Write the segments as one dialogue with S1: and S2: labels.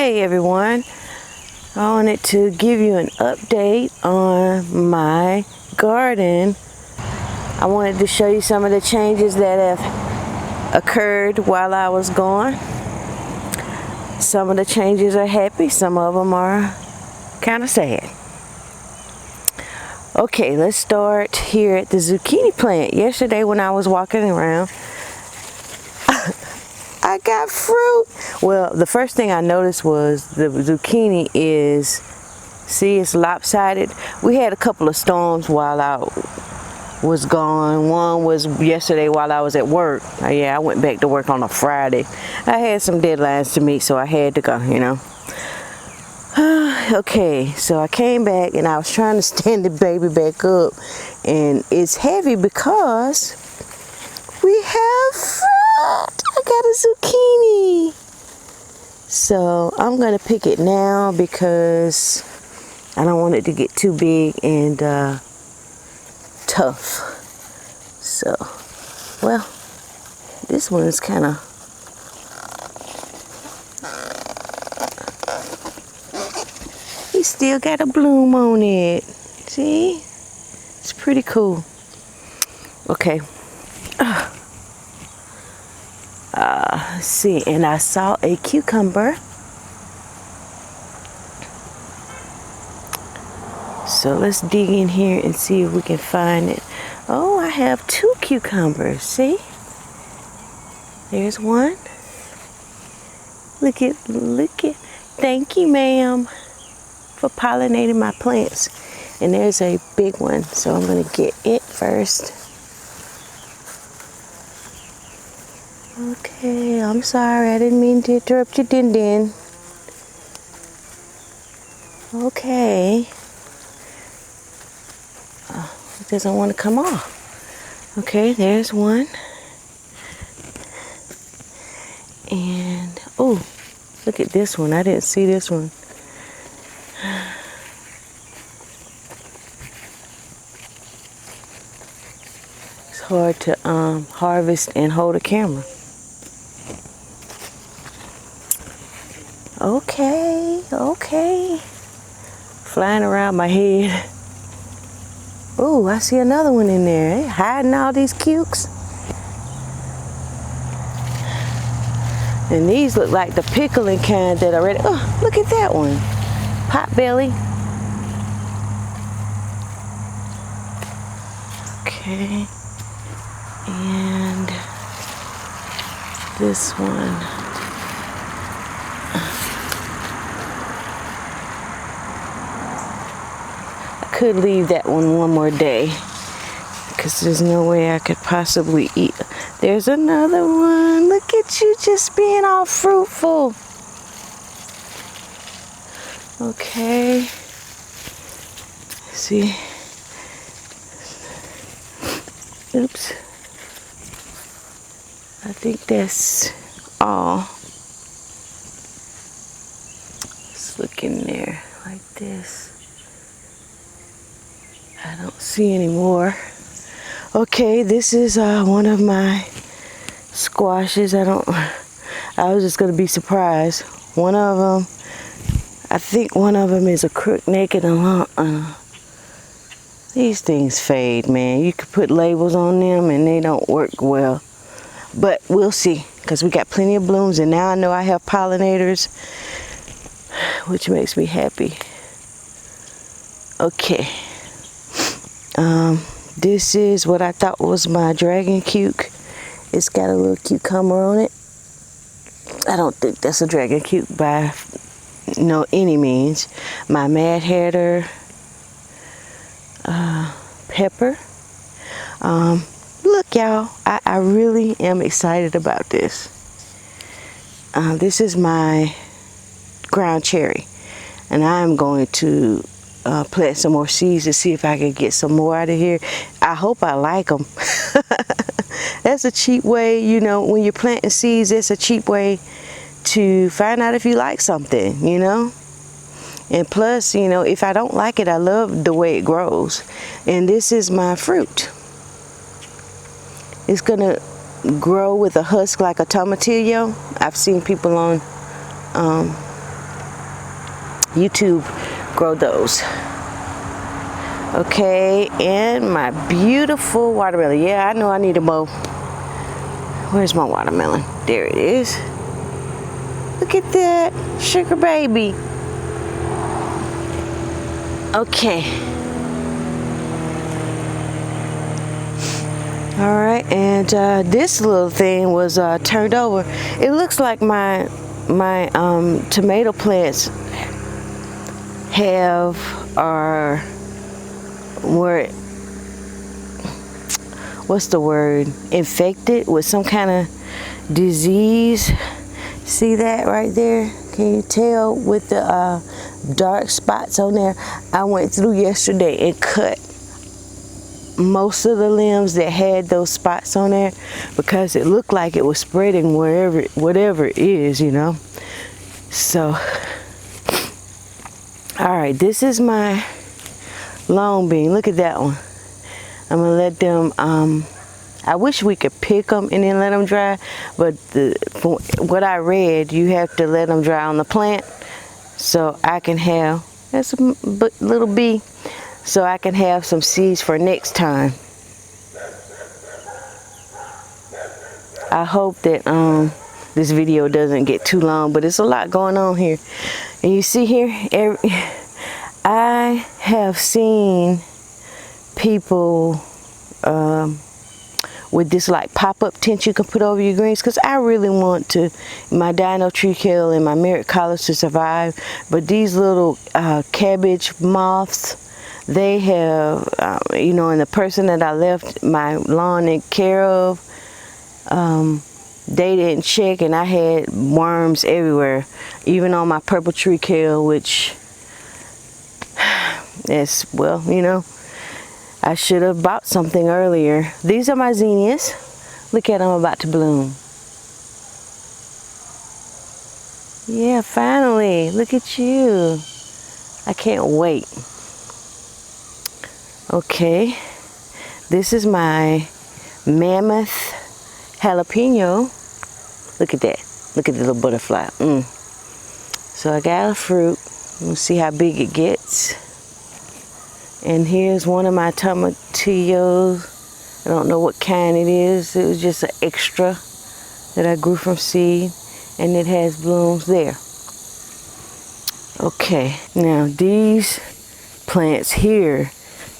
S1: Hey everyone, I wanted to give you an update on my garden. I wanted to show you some of the changes that have occurred while I was gone. Some of the changes are happy, some of them are kind of sad. Okay, let's start here at the zucchini plant. Yesterday when I was walking around, I got fruit. Well, the first thing I noticed was the zucchini is, see, it's lopsided. We had a couple of storms while I was gone. One was yesterday while I was at work. Yeah, I went back to work on a Friday. I had some deadlines to meet, so I had to go, you know. Okay, so I came back and I was trying to stand the baby back up, and it's heavy because we have fruit. I got a zucchini. So I'm gonna pick it now because I don't want it to get too big and tough. So, well, this one is kind of, he still got a bloom on it. See? It's pretty cool. Okay. Let's see, and I saw a cucumber. So let's dig in here and see if we can find it. Oh, I have two cucumbers. See? There's one. Look at. Thank you, ma'am, for pollinating my plants. And there's a big one, so I'm gonna get it first. Okay, I'm sorry, I didn't mean to interrupt your din-din. Okay. It doesn't want to come off. Okay, there's one. And, oh, look at this one. I didn't see this one. It's hard to harvest and hold a camera. Okay. Flying around my head. Oh, I see another one in there. They hiding all these cukes. And these look like the pickling kind that are ready. Oh, look at that one. Potbelly. Okay. And this one. Could leave that one more day because there's no way I could possibly eat. There's another one. Look at you just being all fruitful. Okay. See. Oops. I think that's all. Let's look in there like this. I don't see any more. Okay, this is one of my squashes. I was just gonna be surprised. One of them, I think one of them is a crook-neck and a long. These things fade, man. You could put labels on them and they don't work well. But we'll see, because we got plenty of blooms, and now I know I have pollinators, which makes me happy. Okay. This is what I thought was my dragon cuke. It's got a little cucumber on it. I don't think that's a dragon cuke by no any means. My Mad Hatter pepper. Look, y'all, I really am excited about this. This is my ground cherry, and I'm going to plant some more seeds to see if I can get some more out of here. I hope I like them. That's a cheap way, you know, when you're planting seeds, it's a cheap way to find out if you like something, you know. And plus, you know, if I don't like it, I love the way it grows. And this is my fruit. It's gonna grow with a husk like a tomatillo. I've seen people on YouTube grow those. Okay, and my beautiful watermelon. Yeah, I know I need a mow. Where's my watermelon? There it is. Look at that, sugar baby. Okay. All right, and this little thing was turned over. It looks like my tomato plants were, what's the word, infected with some kind of disease. See that right there? Can you tell with the dark spots on there? I went through yesterday and cut most of the limbs that had those spots on there because it looked like it was spreading whatever it is, you know. So, all right, this is my long bean. Look at that one. I'm gonna let them, I wish we could pick them and then let them dry, but from what I read, you have to let them dry on the plant so I can have, that's a little bee, so I can have some seeds for next time. I hope that this video doesn't get too long, but it's a lot going on here. And you see here, I have seen people with this like pop-up tent you can put over your greens, because I really want my dino tree kale and my merit collards to survive, but these little cabbage moths, they have, you know, and the person that I left my lawn in care of, they didn't check, and I had worms everywhere, even on my purple tree kale, which is, well, you know, I should have bought something earlier. These are my zinnias. Look at them about to bloom. Yeah, finally. Look at you. I can't wait. Okay. This is my mammoth jalapeno. Look at that. Look at the little butterfly. So I got a fruit. We'll see how big it gets. And here's one of my tomatillos. I don't know what kind it is. It was just an extra that I grew from seed, and it has blooms there. Okay, now these plants here,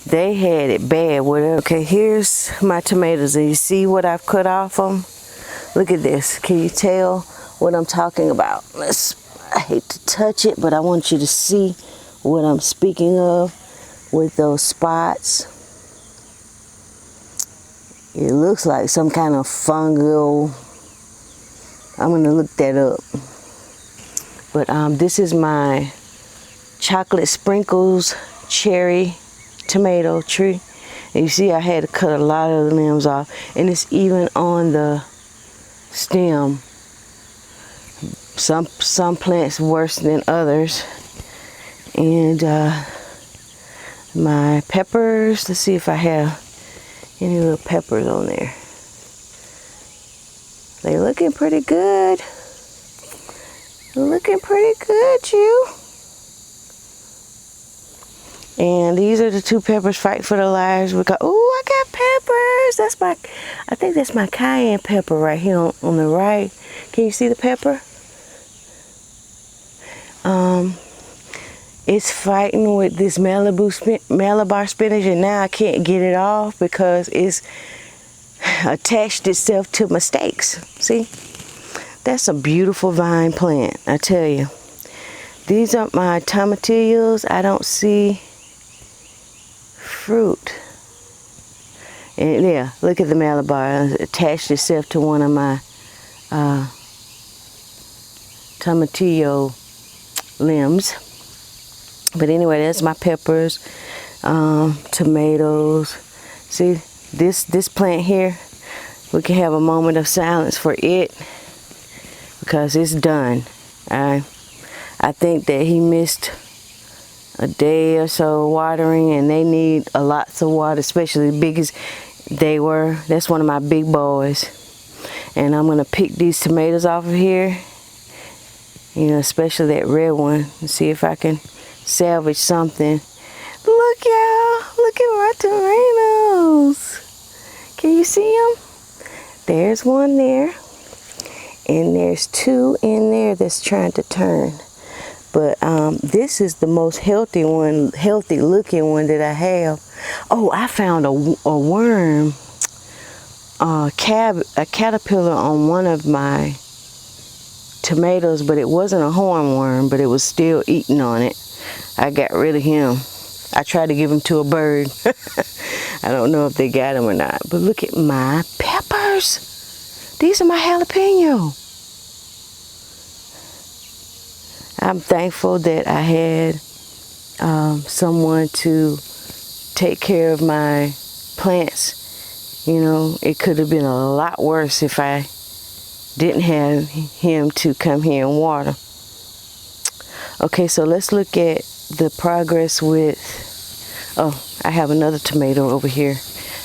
S1: they had it bad. Okay, here's my tomatoes, and you see what I've cut off them? Look at this. Can you tell what I'm talking about? I hate to touch it, but I want you to see what I'm speaking of. With those spots, it looks like some kind of fungal. I'm gonna look that up. But this is my chocolate sprinkles cherry tomato tree, and you see I had to cut a lot of the limbs off, and it's even on the stem. Some plants worse than others. And my peppers, let's see if I have any little peppers on there. They're looking pretty good. Looking pretty good, you. And these are the two peppers fighting for their lives. Oh, I got peppers. I think that's my cayenne pepper right here on the right. Can you see the pepper? It's fighting with this Malabar spinach, and now I can't get it off because it's attached itself to my stakes. See? That's a beautiful vine plant, I tell you. These are my tomatillos. I don't see fruit. And yeah, look at the Malabar. It's attached itself to one of my tomatillo limbs. But anyway, that's my peppers, tomatoes. See, this plant here, we can have a moment of silence for it because it's done. I think that he missed a day or so watering, and they need a lots of water, especially as big as they were. That's one of my big boys. And I'm gonna pick these tomatoes off of here, You know, especially that red one. And see if I can salvage something. Look, y'all. Look at my tomatoes. Can you see them? There's one there. And there's two in there that's trying to turn. But this is the most healthy one, healthy looking one that I have. Oh, I found a worm, a caterpillar on one of my tomatoes, but it wasn't a hornworm, but it was still eating on it. I got rid of him. I tried to give him to a bird. I don't know if they got him or not. But look at my peppers. These are my jalapeno. I'm thankful that I had someone to take care of my plants. You know, it could have been a lot worse if I didn't have him to come here and water. Okay, so let's look at the progress with, oh, I have another tomato over here. I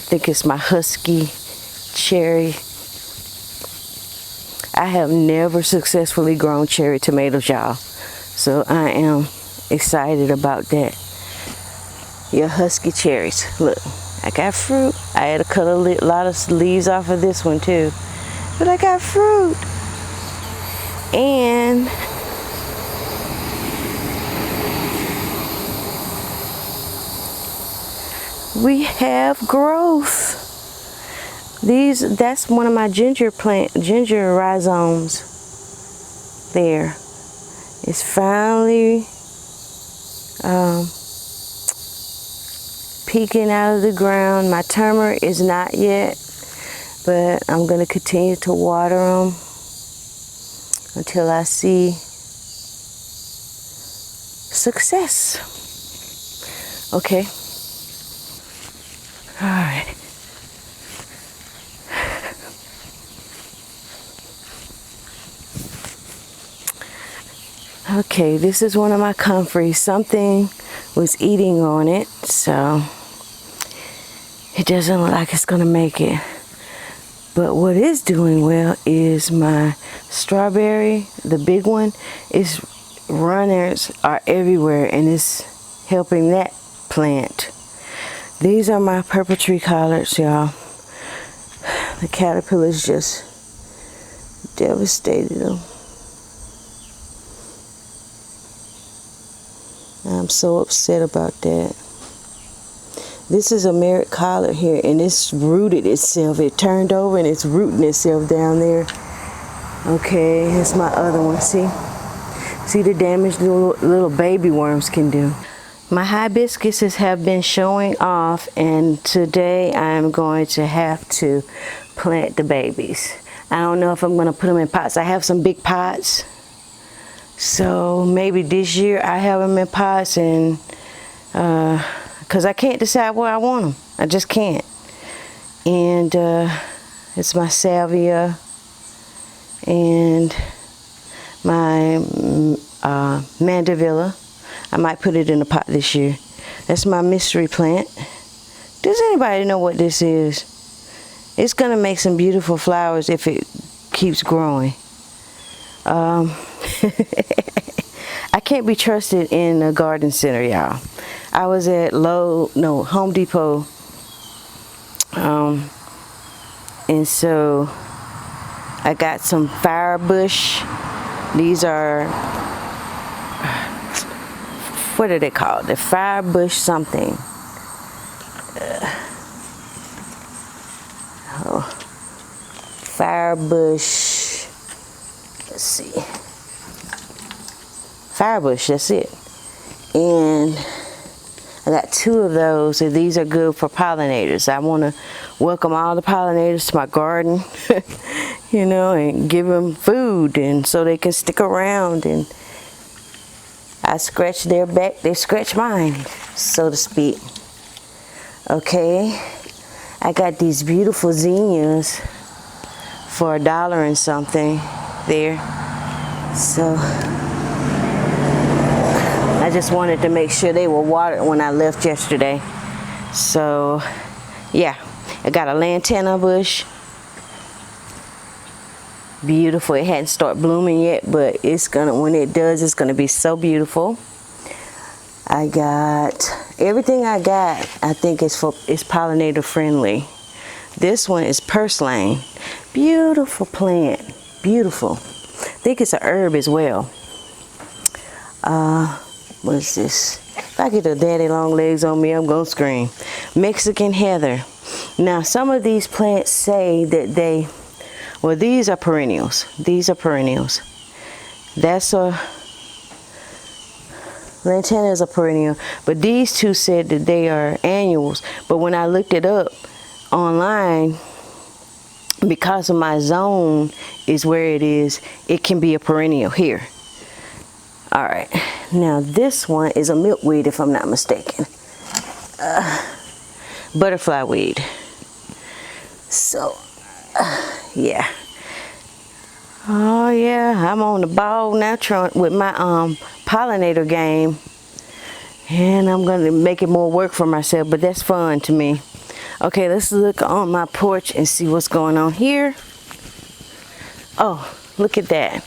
S1: think it's my husky cherry. I have never successfully grown cherry tomatoes, y'all. So I am excited about that. Your husky cherries. Look, I got fruit. I had to cut a lot of leaves off of this one too. But I got fruit. And we have growth. That's one of my ginger rhizomes there. It's finally peeking out of the ground. My turmeric is not yet, but I'm going to continue to water them until I see success. Okay. All right. Okay, this is one of my comfreys. Something was eating on it, so it doesn't look like it's gonna make it. But what is doing well is my strawberry, the big one, is runners are everywhere and it's helping that plant. These are my purple tree collards, y'all. The caterpillars just devastated them. I'm so upset about that. This is a merit collard here, and it's rooted itself. It turned over and it's rooting itself down there. Okay, here's my other one. See the damage little baby worms can do. My hibiscuses have been showing off, and today I'm going to have to plant the babies. I don't know if I'm going to put them in pots. I have some big pots. So maybe this year I have them in pots, and because I can't decide where I want them. I just can't. And it's my salvia and my mandevilla. I might put it in a pot this year. That's my mystery plant. Does anybody know what this is? It's gonna make some beautiful flowers if it keeps growing. I can't be trusted in a garden center, y'all. I was at Home Depot, and so I got some firebush. These are, what are they called? The firebush something. Firebush. Let's see. Firebush, that's it. And I got 2 of those, and these are good for pollinators. I want to welcome all the pollinators to my garden, you know, and give them food, and so they can stick around. And I scratch their back, they scratch mine, so to speak. Okay, I got these beautiful zinnias for $1 and something there. So I just wanted to make sure they were watered when I left yesterday. So yeah, I got a lantana bush. Beautiful. It hadn't started blooming yet, but it's gonna, when it does, it's gonna be so beautiful. I got everything I got. I think is pollinator friendly. This one is purslane. Beautiful plant. Beautiful. I think it's a herb as well. What is this? If I get a daddy long legs on me, I'm gonna scream. Mexican heather. Now some of these plants say that they, well, these are perennials. These are perennials. That's a lantana is a perennial, but these two said that they are annuals. But when I looked it up online, because of my zone is where it is, it can be a perennial here. All right, now this one is a milkweed, if I'm not mistaken. Butterfly weed. So, yeah. Oh yeah, I'm on the ball now with my pollinator game, and I'm gonna make it more work for myself, but that's fun to me. Okay, let's look on my porch and see what's going on here. Oh, look at that.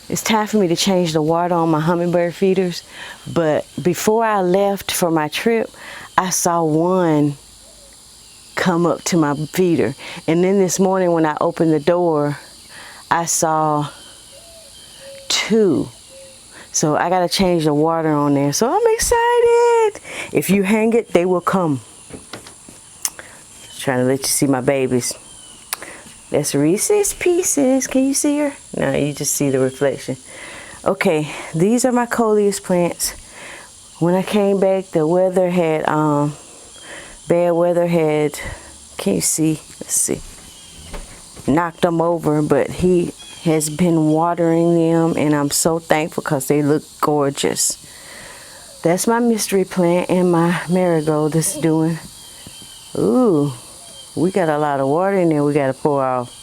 S1: It's time for me to change the water on my hummingbird feeders, but before I left for my trip, I saw one come up to my feeder, and then this morning when I opened the door, I saw two. So I gotta change the water on there. So I'm excited. If you hang it, they will come. Just trying to let you see my babies. That's Reese's Pieces. Can you see her? No, you just see the reflection. Okay, these are my coleus plants. When I came back, the weather had bad weather had, can you see? Let's see. Knocked them over, but he has been watering them, and I'm so thankful because they look gorgeous. That's my mystery plant and my marigold that's doing. Ooh, we got a lot of water in there we got to pour off.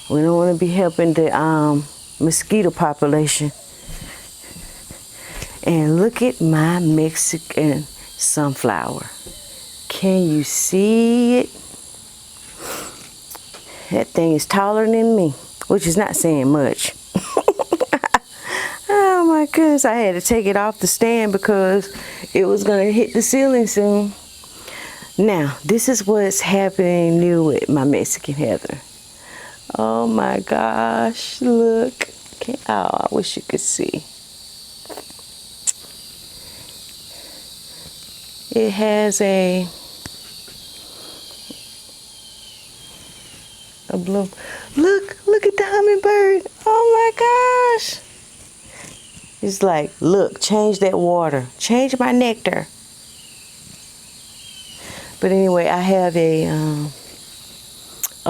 S1: We don't want to be helping the mosquito population. And look at my Mexican sunflower. Can you see it? That thing is taller than me, which is not saying much. Oh my goodness, I had to take it off the stand because it was gonna hit the ceiling soon. Now, this is what's happening new with my Mexican heather. Oh my gosh, look. Oh, I wish you could see. It has a bloom. Look at the hummingbird. Oh my gosh. It's like, look, change that water. Change my nectar. But anyway, I have a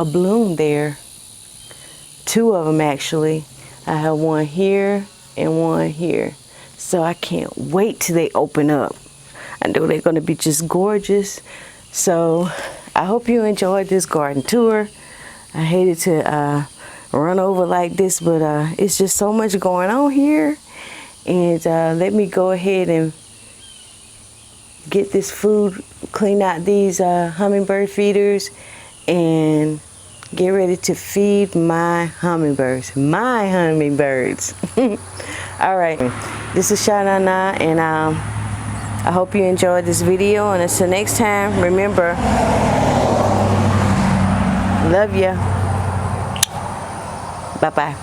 S1: bloom there. Two of them actually. I have one here and one here. So I can't wait till they open up. I know they're going to be just gorgeous. So I hope you enjoyed this garden tour. I hated to run over like this, but it's just so much going on here. And let me go ahead and get this food, clean out these hummingbird feeders, and get ready to feed my hummingbirds. My hummingbirds. All right, this is Shananah, and I hope you enjoyed this video. And until next time, remember, love ya. Bye-bye.